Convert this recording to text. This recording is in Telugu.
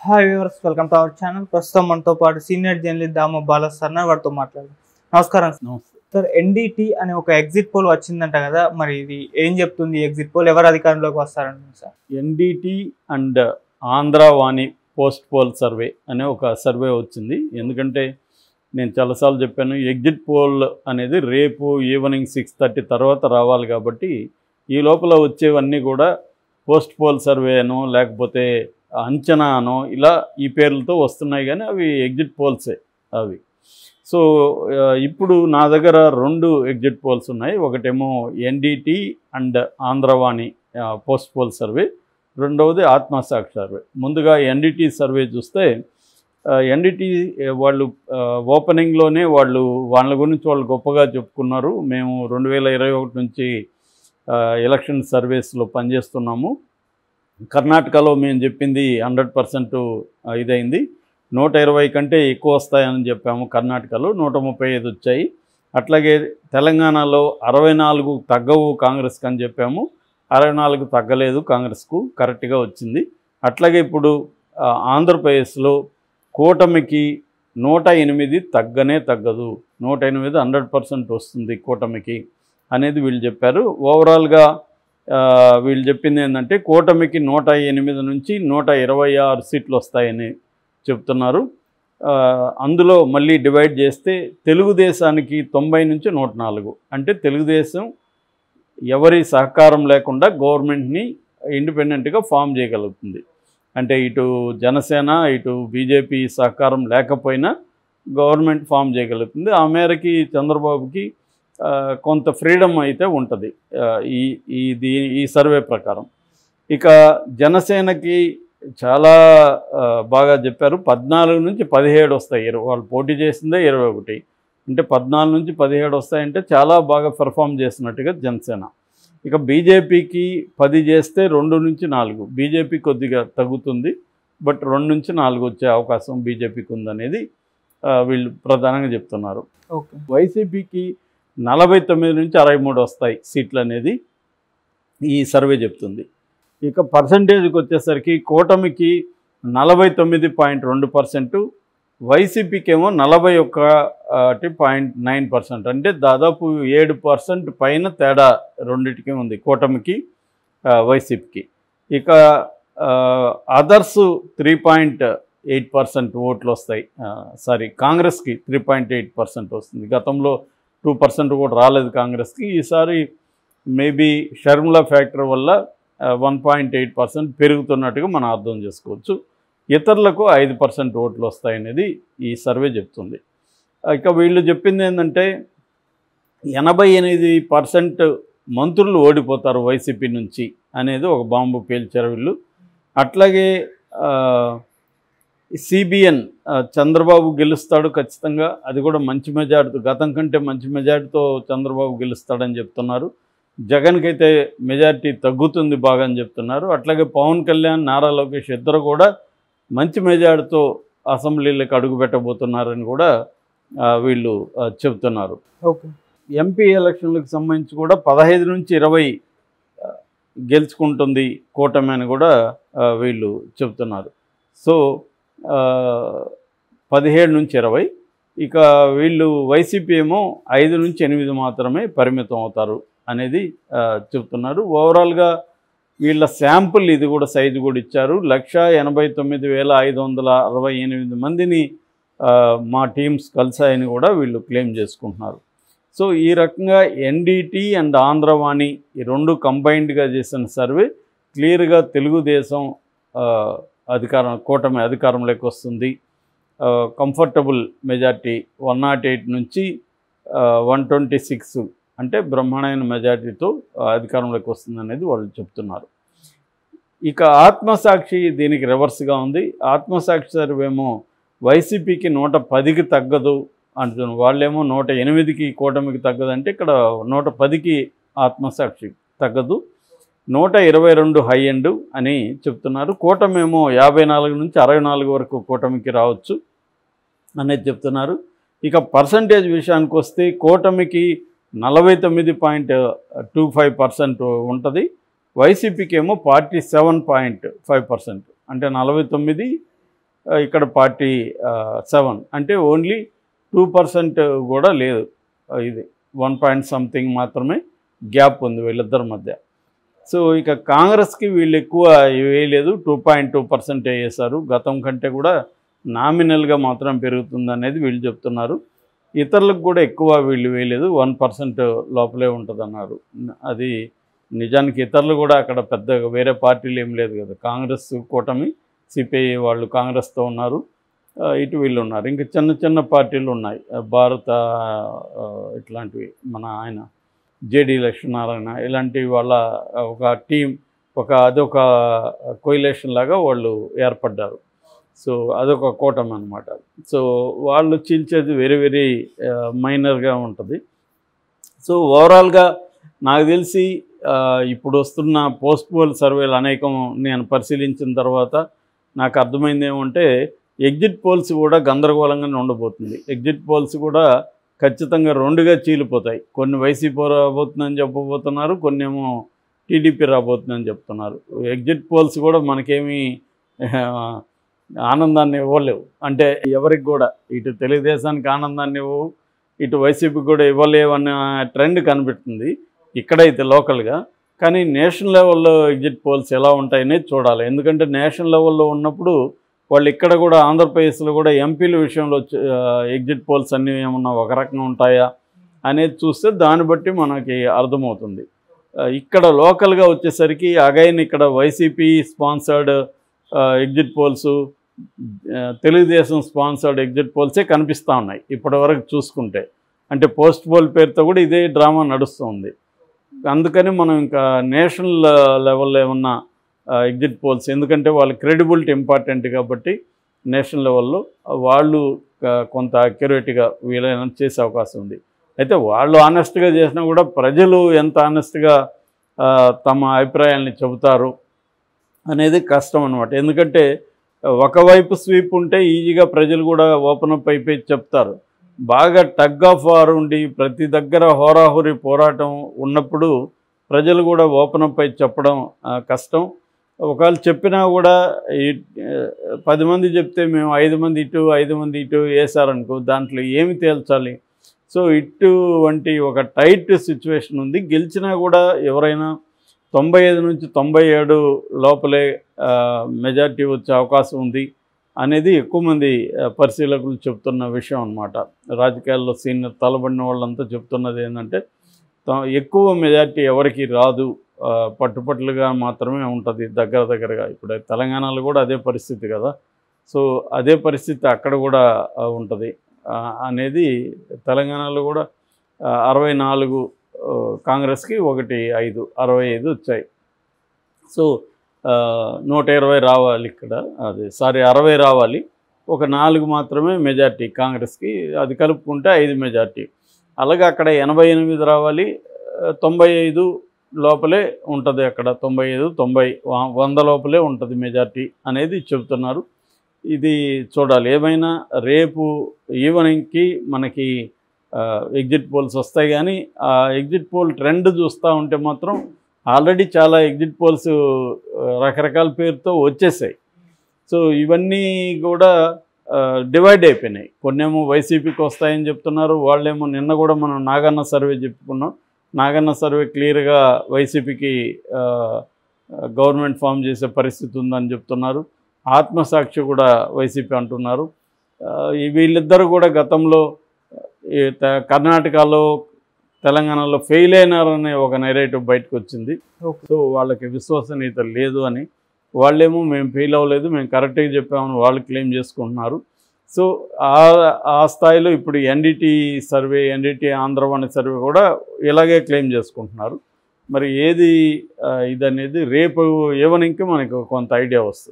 Hi viewers, welcome to our channel. ప్రస్తుతం మనతో పాటు సీనియర్ జర్నలిస్ట్ దామ బాల సార్ వారితో మాట్లాడారు. నమస్కారం సార్. ఎన్డీటీ అనే ఒక ఎగ్జిట్ పోల్ వచ్చిందంట కదా, మరి ఇది ఏం చెప్తుంది? ఎగ్జిట్ పోల్ ఎవరు అధికారంలోకి వస్తారంటున్నారు sir? NDT and Andhravani post poll survey అనే ఒక సర్వే వచ్చింది. ఎందుకంటే నేను చాలాసార్లు చెప్పాను, ఎగ్జిట్ పోల్ అనేది రేపు ఈవినింగ్ 6:30 తర్వాత రావాలి. కాబట్టి ఈ లోపల వచ్చేవన్నీ కూడా పోస్ట్ పోల్ సర్వేనో లేకపోతే అంచనానో ఇలా ఈ పేర్లతో వస్తున్నాయి, కానీ అవి ఎగ్జిట్ పోల్సే అవి. సో ఇప్పుడు నా దగ్గర 2 ఎగ్జిట్ పోల్స్ ఉన్నాయి. ఒకటేమో NDT and Andhravani post poll survey, రెండవది ఆత్మసాక్షి సర్వే. ముందుగా ఎన్డీటీ సర్వే చూస్తే ఎన్డీటీ వాళ్ళు ఓపెనింగ్లోనే వాళ్ళ గురించి వాళ్ళు గొప్పగా చెప్పుకున్నారు. మేము 2021 నుంచి ఎలక్షన్ సర్వేస్లో పనిచేస్తున్నాము. కర్ణాటకలో మేము చెప్పింది 100% ఇదైంది. 120 కంటే ఎక్కువ వస్తాయని చెప్పాము. కర్ణాటకలో 135 వచ్చాయి. అట్లాగే తెలంగాణలో 64 తగ్గవు కాంగ్రెస్కి అని చెప్పాము. 64 తగ్గలేదు కాంగ్రెస్కు, కరెక్ట్గా వచ్చింది. అట్లాగే ఇప్పుడు ఆంధ్రప్రదేశ్లో కూటమికి 108 తగ్గనే తగ్గదు, 108 100% వస్తుంది కూటమికి అనేది వీళ్ళు చెప్పారు. ఓవరాల్గా వీళ్ళు చెప్పింది ఏంటంటే కూటమికి 108 నుంచి 126 సీట్లు వస్తాయని చెప్తున్నారు. అందులో మళ్ళీ డివైడ్ చేస్తే తెలుగుదేశానికి 90 నుంచి 104, అంటే తెలుగుదేశం ఎవరి సహకారం లేకుండా గవర్నమెంట్ని ఇండిపెండెంట్గా ఫామ్ చేయగలుగుతుంది. అంటే ఇటు జనసేన ఇటు బీజేపీ సహకారం లేకపోయినా గవర్నమెంట్ ఫామ్ చేయగలుగుతుంది. ఆ మేరకి చంద్రబాబుకి కొంత ఫ్రీడమ్ అయితే ఉంటుంది ఈ సర్వే ప్రకారం. ఇక జనసేనకి చాలా బాగా చెప్పారు, 14 నుంచి 17 వస్తాయి. వాళ్ళు పోటీ చేసిందే 21, అంటే 14 నుంచి 17 వస్తాయంటే చాలా బాగా పెర్ఫామ్ చేసినట్టుగా జనసేన. ఇక బీజేపీకి 10 చేస్తే 2 నుంచి 4, బీజేపీ కొద్దిగా తగ్గుతుంది, బట్ 2 నుంచి 4 వచ్చే అవకాశం బీజేపీకి ఉందనేది వీళ్ళు ప్రధానంగా చెప్తున్నారు. ఓకే. వైసీపీకి 49 నుంచి 63 వస్తాయి సీట్లు అనేది ఈ సర్వే చెప్తుంది. ఇక పర్సంటేజ్కి వచ్చేసరికి కూటమికి 49.2%, వైసీపీకి ఏమో 41.9%, అంటే దాదాపు 7% పైన తేడా రెండింటికి ఉంది కూటమికి వైసీపీకి. ఇక అదర్స్ 3.8% ఓట్లు వస్తాయి. కాంగ్రెస్కి 3.8% వస్తుంది. గతంలో 2% కూడా రాలేదు కాంగ్రెస్కి. ఈసారి మేబీ షర్మిలా ఫ్యాక్టర్ వల్ల 1.8% పెరుగుతున్నట్టుగా మనం అర్థం చేసుకోవచ్చు. ఇతరులకు 5% ఓట్లు వస్తాయనేది ఈ సర్వే చెప్తుంది. ఇక వీళ్ళు చెప్పింది ఏంటంటే 88% మంత్రులు ఓడిపోతారు వైసీపీ నుంచి అనేది ఒక బాంబు పేల్చారు వీళ్ళు. అట్లాగే సిబిఎన్ చంద్రబాబు గెలుస్తాడు ఖచ్చితంగా, అది కూడా మంచి మెజార్టీతో, గతం కంటే మంచి మెజార్టీతో చంద్రబాబు గెలుస్తాడని చెప్తున్నారు. జగన్కి అయితే మెజార్టీ తగ్గుతుంది బాగా అని చెప్తున్నారు. అట్లాగే పవన్ కళ్యాణ్, నారా లోకేష్ ఇద్దరు కూడా మంచి మెజార్టీతో అసెంబ్లీలకు అడుగు పెట్టబోతున్నారని కూడా వీళ్ళు చెప్తున్నారు. ఓకే. ఎంపీ ఎలక్షన్లకు సంబంధించి కూడా 15 నుంచి 20 గెలుచుకుంటుంది కూటమి అని కూడా వీళ్ళు చెప్తున్నారు. సో 17 నుంచి 20. ఇక వీళ్ళు వైసీపీ ఏమో 5 నుంచి 8 మాత్రమే పరిమితం అవుతారు అనేది చెప్తున్నారు. ఓవరాల్గా వీళ్ళ శాంపుల్ ఇది కూడా సైజు కూడా ఇచ్చారు. 189,568 మందిని మా టీమ్స్ కలిసాయని కూడా వీళ్ళు క్లెయిమ్ చేసుకుంటున్నారు. సో ఈ రకంగా ఎన్డీటీ అండ్ ఆంధ్రవాణి ఈ 2 కంబైన్డ్గా చేసిన సర్వే క్లియర్గా తెలుగుదేశం కూటమి అధికారంలోకి వస్తుంది. కంఫర్టబుల్ మెజార్టీ 108 నుంచి 126, అంటే బ్రహ్మాండమైన మెజార్టీతో అధికారంలోకి వస్తుంది అనేది వాళ్ళు చెప్తున్నారు. ఇక ఆత్మసాక్షి దీనికి రివర్స్గా ఉంది. ఆత్మసాక్షి సర్వేమో వైసీపీకి 110కి తగ్గదు అంటున్నారు. వాళ్ళేమో 108కి కూటమికి తగ్గదంటే ఇక్కడ 110కి ఆత్మసాక్షి తగ్గదు, 122 హై ఎండ్ అని చెప్తున్నారు. కూటమేమో 54 నుంచి 64 వరకు కూటమికి రావచ్చు అనేది చెప్తున్నారు. ఇక పర్సంటేజ్ విషయానికి వస్తే కూటమికి 49.25% ఉంటుంది, వైసీపీకి ఏమో 47.5%, అంటే 49 ఇక్కడ 47 అంటే ఓన్లీ 2% కూడా లేదు. ఇది 1 పాయింట్ సంథింగ్ మాత్రమే గ్యాప్ ఉంది వీళ్ళిద్దరి మధ్య. సో ఇక కాంగ్రెస్కి వీళ్ళు ఎక్కువ వేయలేదు, 2.2% వేసారు. గతం కంటే కూడా నామినల్గా మాత్రం పెరుగుతుంది అనేది వీళ్ళు చెప్తున్నారు. ఇతరులకు కూడా ఎక్కువ వీళ్ళు వేయలేదు, 1% లోపలే ఉంటుందన్నారు. అది నిజానికి ఇతరులు కూడా అక్కడ పెద్దగా వేరే పార్టీలు ఏం లేదు కదా. కాంగ్రెస్ కూటమి, సిపిఐ వాళ్ళు కాంగ్రెస్తో ఉన్నారు, ఇటు వీళ్ళు ఉన్నారు. ఇంకా చిన్న చిన్న పార్టీలు ఉన్నాయి, భారత ఇట్లాంటివి, మన ఆయన జేడి లక్ష్మీనారాయణ ఇలాంటి వాళ్ళ ఒక టీం, అదొక కోయిలేషన్ లాగా వాళ్ళు ఏర్పడ్డారు. సో అదొక కూటమి అనమాట. సో వాళ్ళు చీల్చేది వెరీ వెరీ మైనర్గా ఉంటుంది. సో ఓవరాల్గా నాకు తెలిసి ఇప్పుడు వస్తున్న పోస్ట్ పోల్ సర్వేలు అనేకం నేను పరిశీలించిన తర్వాత నాకు అర్థమైంది ఏమంటే, ఎగ్జిట్ పోల్స్ కూడా గందరగోళంగానే ఉండబోతుంది. ఎగ్జిట్ పోల్స్ కూడా ఖచ్చితంగా 2గా చీలిపోతాయి. కొన్ని వైసీపీ రాబోతుందని చెప్పబోతున్నారు, కొన్ని ఏమో టీడీపీ రాబోతుందని చెప్తున్నారు. ఎగ్జిట్ పోల్స్ కూడా మనకేమీ ఆనందాన్ని ఇవ్వలేవు. అంటే ఎవరికి కూడా, ఇటు తెలుగుదేశానికి ఆనందాన్ని ఇవ్వవు, ఇటు వైసీపీకి కూడా ఇవ్వలేవన్న ట్రెండ్ కనిపిస్తుంది ఇక్కడైతే లోకల్గా. కానీ నేషనల్ లెవెల్లో ఎగ్జిట్ పోల్స్ ఎలా ఉంటాయనేది చూడాలి. ఎందుకంటే నేషనల్ లెవెల్లో ఉన్నప్పుడు వాళ్ళు ఇక్కడ కూడా ఆంధ్రప్రదేశ్లో కూడా ఎంపీల విషయంలో ఎగ్జిట్ పోల్స్ అన్నీ ఏమన్నా ఒక రకంగా ఉంటాయా అనేది చూస్తే దాన్ని బట్టి మనకి అర్థమవుతుంది. ఇక్కడ లోకల్గా వచ్చేసరికి అగైన్ ఇక్కడ YCP sponsored exit polls, Telugu Desam sponsored exit పోల్సే కనిపిస్తూ ఉన్నాయి ఇప్పటివరకు చూసుకుంటే. అంటే పోస్ట్ పోల్ పేరుతో కూడా ఇదే డ్రామా నడుస్తుంది. అందుకని మనం ఇంకా నేషనల్ లెవెల్లో ఏమన్నా ఎగ్జిట్ పోల్స్, ఎందుకంటే వాళ్ళ క్రెడిబిలిటీ ఇంపార్టెంట్ కాబట్టి నేషనల్ లెవెల్లో వాళ్ళు కొంత అక్యురేట్గా వీలైనా చేసే అవకాశం ఉంది. అయితే వాళ్ళు ఆనెస్ట్గా చేసినా కూడా ప్రజలు ఎంత ఆనెస్ట్గా తమ అభిప్రాయాల్ని చెబుతారు అనేది కష్టం అన్నమాట. ఎందుకంటే ఒకవైపు స్వీప్ ఉంటే ఈజీగా ప్రజలు కూడా ఓపెన్ అప్ అయిపోయి చెప్తారు. బాగా టగ్ ఆఫ్ వార్ ఉండి ప్రతి దగ్గర హోరాహోరీ పోరాటం ఉన్నప్పుడు ప్రజలు కూడా ఓపెన్ అప్ అయి చెప్పడం కష్టం. ఒకవేళ చెప్పినా కూడా 10 మంది చెప్తే మేము 5 మంది ఇటు 5 మంది ఇటు వేసారనుకో, దాంట్లో ఏమి తేల్చాలి? సో ఇటువంటి ఒక టైట్ సిచ్యువేషన్ ఉంది. గెలిచినా కూడా ఎవరైనా 95 నుంచి 97 లోపలే మెజార్టీ వచ్చే అవకాశం ఉంది అనేది ఎక్కువ మంది పరిశీలకులు చెప్తున్న విషయం అన్నమాట. రాజకీయాల్లో సీనియర్ తలబడిన వాళ్ళంతా చెప్తున్నది ఏంటంటే, ఎక్కువ మెజార్టీ ఎవరికి రాదు, పట్టుపట్టులుగా మాత్రమే ఉంటుంది దగ్గరగా. ఇప్పుడు తెలంగాణలో కూడా అదే పరిస్థితి కదా. సో అదే పరిస్థితి అక్కడ కూడా ఉంటుంది అనేది. తెలంగాణలో కూడా 64 కాంగ్రెస్కి 5 65 వచ్చాయి. సో 120 రావాలి ఇక్కడ, 60 రావాలి. ఒక 4 మాత్రమే మెజార్టీ కాంగ్రెస్కి, అది కలుపుకుంటే 5 మెజార్టీ. అలాగే అక్కడ 88 రావాలి, 95 లోపలే ఉంటుంది. అక్కడ 95 90 100 లోపలే ఉంటుంది మెజార్టీ అనేది చెబుతున్నారు. ఇది చూడాలి. ఏమైనా రేపు ఈవినింగ్కి మనకి ఎగ్జిట్ పోల్స్ వస్తాయి. కానీ ఆ ఎగ్జిట్ పోల్ ట్రెండ్ చూస్తూ ఉంటే మాత్రం ఆల్రెడీ చాలా ఎగ్జిట్ పోల్స్ రకరకాల పేరుతో వచ్చేసాయి. సో ఇవన్నీ కూడా డివైడ్ అయిపోయినాయి. కొన్నేమో వైసీపీకి వస్తాయని చెప్తున్నారు, వాళ్ళేమో నిన్న కూడా మనం నాగన్న సర్వే చెప్పుకున్నాం. నాగన్న సర్వే క్లియర్గా వైసీపీకి గవర్నమెంట్ ఫామ్ చేసే పరిస్థితి ఉందని చెప్తున్నారు. ఆత్మసాక్షి కూడా వైసీపీ అంటున్నారు. వీళ్ళిద్దరూ కూడా గతంలో కర్ణాటకలో తెలంగాణలో ఫెయిల్ అయినారనే ఒక నెరేటివ్ బయటకు వచ్చింది. సో వాళ్ళకి విశ్వసనీయత లేదు అని, వాళ్ళేమో మేము ఫెయిల్ అవ్వలేదు, మేము కరెక్ట్గా చెప్పామని వాళ్ళు క్లెయిమ్ చేసుకుంటున్నారు. సో ఆ స్థాయిలో ఇప్పుడు ఎన్డీటీ ఆంధ్రవాణి సర్వే కూడా ఇలాగే క్లెయిమ్ చేసుకుంటున్నారు. మరి ఏది ఇదనేది రేపు ఈవినింగ్కి మనకు కొంత ఐడియా వస్తుంది.